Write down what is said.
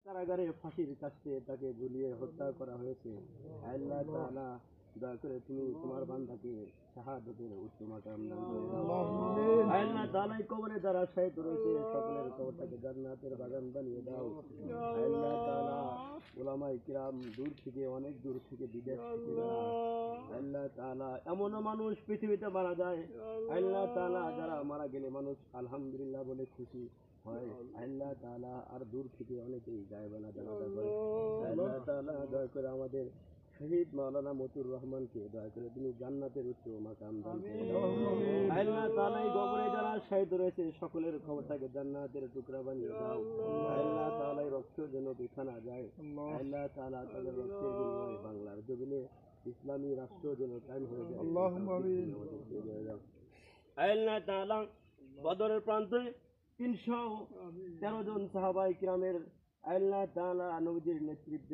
কারাগারে ফাঁসির কাস্টে তাকে ঝুলিয়ে হত্যা করা হয়েছে। আল্লাহ তাআলা দয়া করে তুমি তোমার বান্দাকে শাহাদাতের উচ্চ মাকাম দান করে দাও। আল্লাহ তাআলা কবরে যারা শহীদ রয়েছে সকলের কবরটাকে জান্নাতের বাগান বানিয়ে দাও। আল্লাহ তাআলা উলামায়ে কিরাম দূর থেকে অনেক দূর থেকে বিদেশ থেকে যারা আল্লাহ তাআলা এমনও মানুষ পৃথিবীতে মারা যায় আল্লাহ তাআলা যারা মারা গেলে মানুষ আলহামদুলিল্লাহ বলে খুশি হয়। আল্লাহ তাআলা আর দূর থেকে অনেকেই গায়েবানা জানাজা করে। আল্লাহ তাআলা দয়া করে আমাদের শহীদ মাওলানা মতিউর রহমানকে দয়া করে তুমি জান্নাতের উচ্চ মাকাম দান করে দাও। আল্লাহ তাআলা এই কবরে যারা শহীদ রয়েছে সকলের কবরটাকে জান্নাতের টুকরা বানিয়ে দাও। আল্লাহ তাআলা এই রক্ত যেন বৃথা না যায়। আল্লাহ তাআলা তাদের রক্তের বিনিময়ে বাংলার জমিনে ইসলামী রাষ্ট্র যেন কায়েম হয়ে যায়। আল্লাহ তাআলা বদরের প্রান্তে 313 জন সাহাবায়ে কিরামের আল্লাহ তাআলা নবীজির নেতৃত্বে